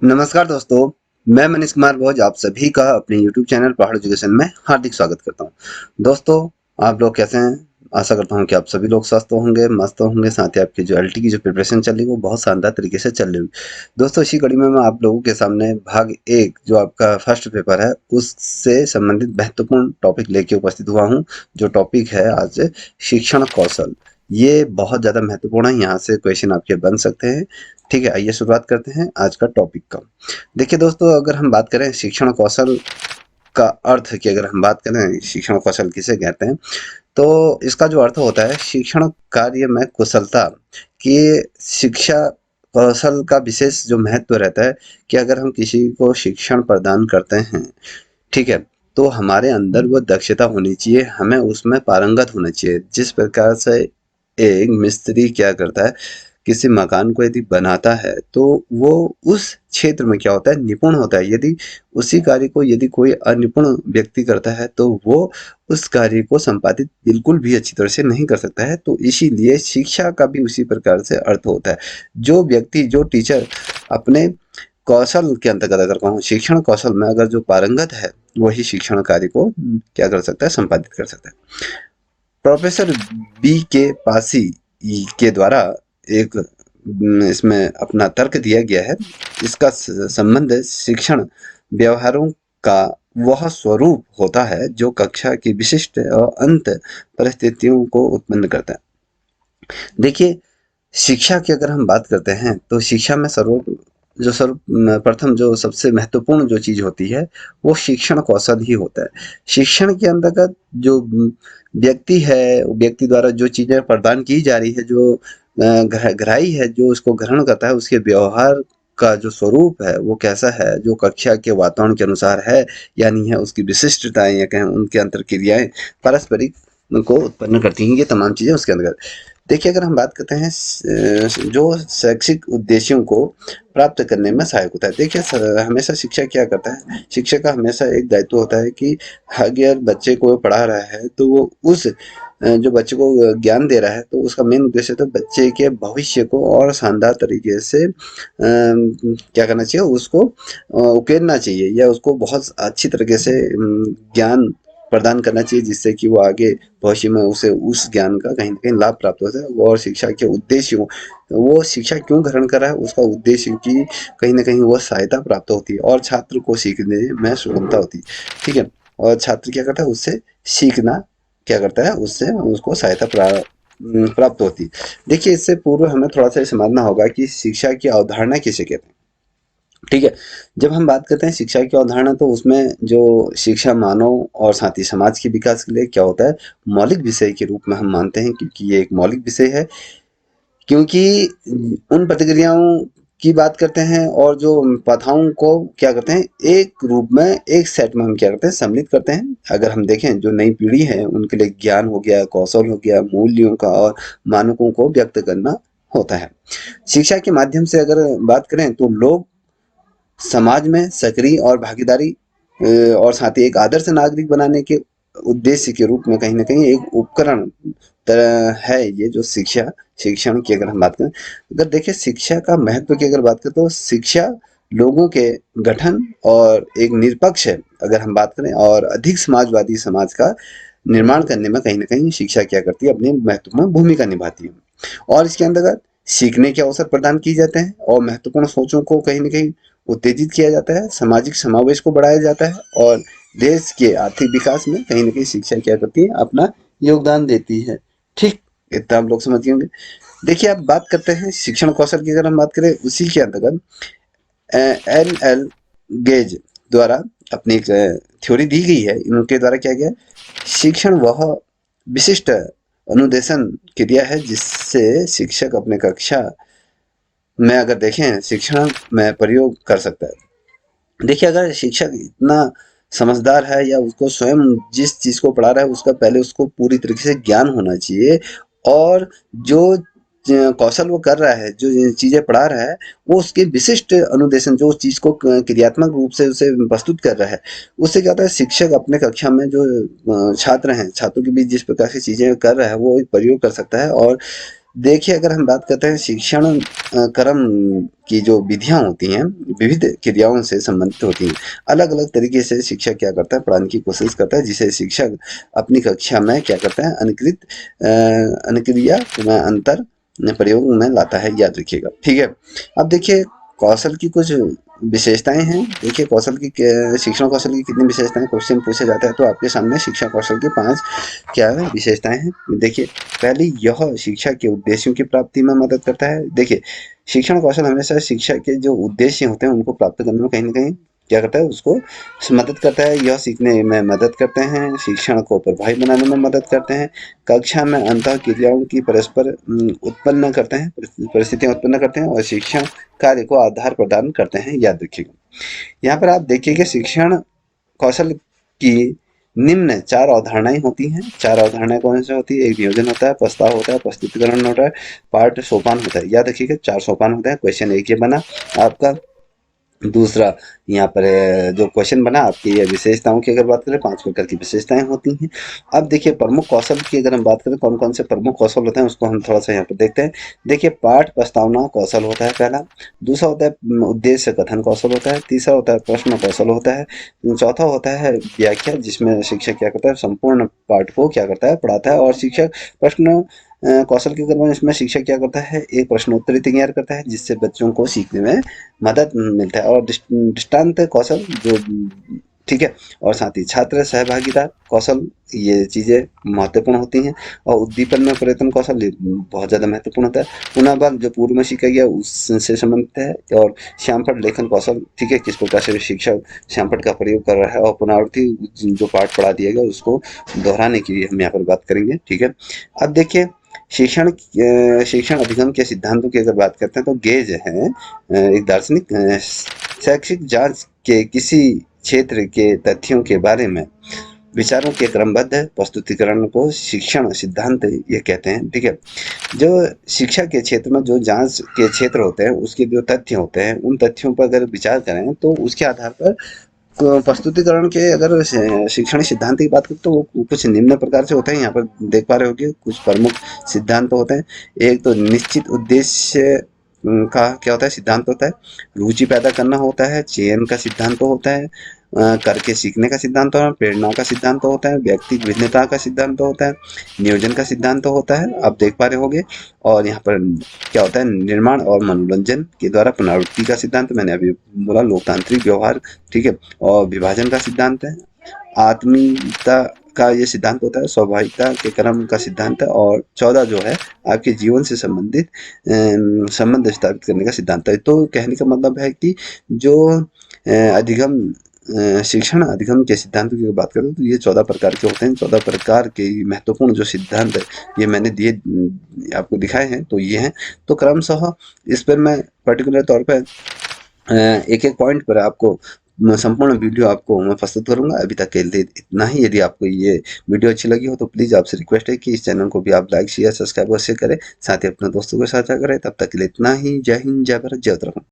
नमस्कार दोस्तों, मैं मनीष कुमार भोज आप सभी का अपने यूट्यूब चैनल पहाड़ एजुकेशन में हार्दिक स्वागत करता हूँ। दोस्तों, आप लोग कैसे हैं? आशा करता हूँ कि आप सभी लोग स्वस्थ होंगे, मस्त होंगे, साथ ही आपकी जो एलटी की जो प्रिपरेशन चल रही है वो बहुत शानदार तरीके से चल रही होगी। दोस्तों, इसी कड़ी में मैं आप लोगों के सामने भाग 1 जो आपका फर्स्ट पेपर है, उससे संबंधित महत्वपूर्ण टॉपिक लेके उपस्थित हुआ हूँ। जो टॉपिक है आज शिक्षण कौशल। ये बहुत ज़्यादा महत्वपूर्ण है, यहाँ से क्वेश्चन आपके बन सकते हैं। ठीक है, आइए शुरुआत करते हैं आज का टॉपिक का। देखिए दोस्तों, अगर हम बात करें शिक्षण कौशल का अर्थ की अगर हम बात करें शिक्षण कौशल किसे कहते हैं, तो इसका जो अर्थ होता है शिक्षण कार्य में कुशलता कि शिक्षा कौशल का विशेष जो महत्व रहता है कि अगर हम किसी को शिक्षण प्रदान करते हैं, ठीक है, तो हमारे अंदर वो दक्षता होनी चाहिए, हमें उसमें पारंगत होना चाहिए। जिस प्रकार से एक मिस्त्री क्या करता है, किसी मकान को यदि बनाता है तो वो उस क्षेत्र में क्या होता है, निपुण होता है। यदि उसी कार्य को यदि कोई अनिपुण व्यक्ति करता है तो वो उस कार्य को संपादित बिल्कुल भी अच्छी तरह से नहीं कर सकता है। तो इसीलिए शिक्षा का भी उसी प्रकार से अर्थ होता है। जो व्यक्ति, जो टीचर अपने कौशल के अंतर्गत अगर कहूँ शिक्षण कौशल में अगर जो पारंगत है, वही शिक्षण कार्य को क्या कर सकता है, संपादित कर सकता है। प्रोफेसर बी के पासी के द्वारा एक इसमें अपना तर्क दिया गया है। इसका संबंध शिक्षण व्यवहारों का वह स्वरूप होता है जो कक्षा की विशिष्ट और अंत परिस्थितियों को उत्पन्न करता है। देखिए, शिक्षा की अगर हम बात करते हैं तो शिक्षा में सर्वप्रथम जो सबसे महत्वपूर्ण जो चीज़ होती है वो शिक्षण कौशल ही होता है। शिक्षण के अंतर्गत जो व्यक्ति है, व्यक्ति द्वारा जो चीज़ें प्रदान की जा रही है, जो गहराई है, जो उसको ग्रहण करता है, उसके व्यवहार का जो स्वरूप है वो कैसा है, जो कक्षा के वातावरण के अनुसार है या नहीं है, उसकी विशिष्टताएँ या कहें उनके अंतर्क्रियाएँ पारस्परिक को उत्पन्न करती हैं। ये तमाम चीज़ें उसके अंतर्गत। देखिए, अगर हम बात करते हैं जो शैक्षिक उद्देश्यों को प्राप्त करने में सहायक होता है। देखिए, हमेशा शिक्षा क्या करता है, शिक्षक का हमेशा एक दायित्व होता है कि अगर बच्चे को पढ़ा रहा है तो वो उस जो बच्चे को ज्ञान दे रहा है तो उसका मेन उद्देश्य तो बच्चे के भविष्य को और शानदार तरीके से क्या करना चाहिए, उसको उकेरना चाहिए या उसको बहुत अच्छी तरीके से ज्ञान प्रदान करना चाहिए, जिससे कि वो आगे भविष्य में उसे उस ज्ञान का कहीं न कहीं लाभ प्राप्त होता है। और शिक्षा के उद्देश्य वो शिक्षा क्यों ग्रहण कर रहा है, उसका उद्देश्य की कहीं न कहीं वो सहायता प्राप्त होती है और छात्र को सीखने में सुगमता होती है। ठीक है? और छात्र क्या करता है, उससे सीखना क्या करता है, उससे उसको सहायता प्राप्त होती है। देखिए, इससे पूर्व हमें थोड़ा-सा ये समझना होगा कि शिक्षा की अवधारणा किसे कहते हैं? ठीक है? जब हम बात करते हैं शिक्षा की अवधारणा तो उसमें जो शिक्षा मानव और साथ ही समाज के विकास के लिए क्या होता है, मौलिक विषय के रूप में हम मानते हैं, क्योंकि ये एक मौलिक विषय है। क्योंकि उन प्रतिक्रियाओं की बात करते हैं और जो प्रथाओं को क्या करते हैं, एक रूप में, एक सेट में हम क्या करते हैं, सम्मिलित करते हैं। अगर हम देखें जो नई पीढ़ी है उनके लिए ज्ञान हो गया, कौशल हो गया, मूल्यों का और मानकों को व्यक्त करना होता है। शिक्षा के माध्यम से अगर बात करें तो लोग समाज में सक्रिय और भागीदारी और साथ ही एक आदर्श नागरिक बनाने के उद्देश्य के रूप में कहीं न कहीं एक उपकरण तरह है ये जो शिक्षण की अगर हम बात करें। अगर देखिए शिक्षा का महत्व की अगर बात करें तो शिक्षा लोगों के गठन और एक निष्पक्ष है अगर हम बात करें और अधिक समाजवादी समाज का निर्माण करने में कहीं न कहीं शिक्षा क्या करती है, अपनी महत्वपूर्ण भूमिका निभाती है। और इसके अंतर्गत सीखने के अवसर प्रदान किए जाते हैं और महत्वपूर्ण सोचों को कहीं न कहीं उत्तेजित किया जाता है, सामाजिक समावेश को बढ़ाया जाता है और देश के आर्थिक विकास में कहीं न कहीं शिक्षा क्या करती है, अपना योगदान देती है। ठीक, इतना आप लोग समझ गए होंगे। देखिए, अब बात करते हैं शिक्षण कौशल की अगर हम बात करें उसी के अंतर्गत एन.एल. गेज द्वारा अपनी एक थ्योरी दी गई है। इनके द्वारा क्या गया है, शिक्षण वह विशिष्ट अनुदेशन क्रिया है जिससे शिक्षक अपने कक्षा में अगर देखें शिक्षण में प्रयोग कर सकता है। देखिए, अगर शिक्षक इतना समझदार है या उसको स्वयं जिस चीज़ को पढ़ा रहा है उसका पहले उसको पूरी तरीके से ज्ञान होना चाहिए और जो कौशल वो कर रहा है, जो चीज़ें पढ़ा रहा है, वो उसके विशिष्ट अनुदेशन जो उस चीज़ को क्रियात्मक रूप से उसे प्रस्तुत कर रहा है। उससे क्या होता है, शिक्षक अपने कक्षा में जो छात्र हैं, छात्रों के बीच जिस प्रकार की चीज़ें कर रहा है वो एक प्रयोग कर सकता है और देखिए, अगर हम बात करते हैं शिक्षण क्रम की जो विधियाँ होती हैं, विविध क्रियाओं से संबंधित होती हैं। अलग-अलग तरीके से शिक्षक क्या करता है, पढ़ाने की कोशिश करता है, जिसे शिक्षक अपनी कक्षा में क्या करता है, अनुक्रिया में अंतर प्रयोग में लाता है, याद रखिएगा, ठीक है। अब देखिए, कौशल की कुछ विशेषताएँ हैं। देखिए, कौशल की शिक्षण कौशल की कितनी विशेषताएँ क्वेश्चन पूछा जाता है, तो आपके सामने शिक्षा कौशल की 5 क्या है, विशेषताएँ हैं। देखिए, पहली, यह शिक्षा के उद्देश्यों की प्राप्ति में मदद करता है। देखिए, शिक्षण कौशल हमेशा शिक्षा के जो उद्देश्य होते हैं उनको प्राप्त करने में कहीं न कहीं क्या करता है, उसको मदद करता है। यह सीखने में मदद करते हैं, शिक्षण को प्रभावी बनाने में मदद करते हैं, कक्षा में अंतःक्रियाओं की परस्पर उत्पन्न करते हैं, परिस्थितियाँ उत्पन्न करते हैं और शिक्षण कार्य को आधार प्रदान करते हैं, याद रखिएगा। यहाँ पर आप देखिए कि शिक्षण कौशल की निम्न 4 अवधारणाएँ होती हैं। 4 अवधारणाएँ कौन-सी होती है? एक नियोजन होता है, प्रस्ताव होता है, प्रस्तुतिकरण होता है, पाठ सोपान होता है। याद रखिएगा 4 सोपान होते हैं। क्वेश्चन एक ये बना आपका। दूसरा, यहाँ पर जो क्वेश्चन बना आपकी ये विशेषताओं की अगर बात करें, 5 प्रकार की विशेषताएँ होती हैं। अब देखिए, प्रमुख कौशल की अगर हम बात करें, कौन-कौन से प्रमुख कौशल होते हैं उसको हम थोड़ा-सा यहाँ पे देखते हैं। देखिए, पाठ प्रस्तावना कौशल होता है पहला, दूसरा होता है उद्देश्य कथन कौशल होता है, तीसरा होता है प्रश्न कौशल होता है, चौथा होता है व्याख्या, जिसमें शिक्षक क्या करता है, संपूर्ण पाठ को क्या करता है, पढ़ाता है और शिक्षक प्रश्न कौशल के क्रम में इसमें शिक्षक क्या करता है, एक प्रश्नोत्तरी तैयार करता है, जिससे बच्चों को सीखने में मदद मिलता है। और दृष्टांत कौशल जो, ठीक है, और साथ ही छात्र सहभागिता कौशल, ये चीज़ें महत्वपूर्ण होती हैं। और उद्दीपन में प्रयत्न कौशल ये बहुत ज़्यादा महत्वपूर्ण होता है। पुनः बल जो पूर्व में सीखा गया उससे संबंधित है। और श्यामपठ लेखन कौशल, ठीक है, किस प्रकार से शिक्षक श्यामपठ का प्रयोग कर रहा है और पुनरावृत्ति जो पाठ पढ़ा दिया गया उसको दोहराने की भी हम यहाँ पर बात करेंगे, ठीक है। अब देखिए, शिक्षण अधिगम के सिद्धांतों की अगर बात करते हैं तो गेज है एक दार्शनिक शैक्षिक जांच के किसी क्षेत्र के तथ्यों के बारे में विचारों के क्रमबद्ध प्रस्तुतिकरण को शिक्षण सिद्धांत ये कहते हैं, ठीक है। जो शिक्षा के क्षेत्र में जो जांच के क्षेत्र होते हैं उसके जो तथ्य होते हैं, उन तथ्यों पर अगर विचार करें तो उसके आधार पर प्रस्तुतिकरण के अगर शैक्षणिक सिद्धांत की बात करें तो वो कुछ निम्न प्रकार से होते हैं। यहाँ पर देख पा रहे होगे कुछ प्रमुख सिद्धांत होते हैं। एक तो निश्चित उद्देश्य का क्या होता है, सिद्धांत होता है। रुचि पैदा करना होता है, चयन का सिद्धांत होता है, करके सीखने का सिद्धांत होता है, प्रेरणा का सिद्धांत होता है, व्यक्तिगत भिन्नता का सिद्धांत होता है, नियोजन का सिद्धांत होता है, आप देख पा रहे होंगे। और यहाँ पर क्या होता है, निर्माण और मनोरंजन के द्वारा पुनरावृत्ति का सिद्धांत, मैंने अभी बोला लोकतांत्रिक व्यवहार, ठीक है। और विभाजन का सिद्धांत है, आत्मीयता का ये सिद्धांत होता है, स्वाभाविकता के क्रम का सिद्धांत है। और 14 जो है आपके जीवन से संबंधित संबंध स्थापित करने का सिद्धांत है। तो कहने का मतलब है कि जो अधिगम शिक्षण अधिगम के सिद्धांतों की बात करें तो ये 14 प्रकार के होते हैं। 14 प्रकार के महत्वपूर्ण जो सिद्धांत है ये मैंने दिए, आपको दिखाए हैं, तो ये हैं। तो क्रमशः इस पर मैं पर्टिकुलर तौर पे एक-एक पॉइंट पर आपको संपूर्ण वीडियो आपको मैं प्रस्तुत करूँगा। अभी तक के लिए इतना ही। यदि आपको ये वीडियो अच्छी लगी हो तो प्लीज़ आपसे रिक्वेस्ट है कि इस चैनल को भी आप लाइक, शेयर, सब्सक्राइब अवश्य करें। साथ ही अपने दोस्तों के साथ साझा करें। तब तक के लिए इतना ही। जय हिंद, जय भारत, जय उत्तराखंड।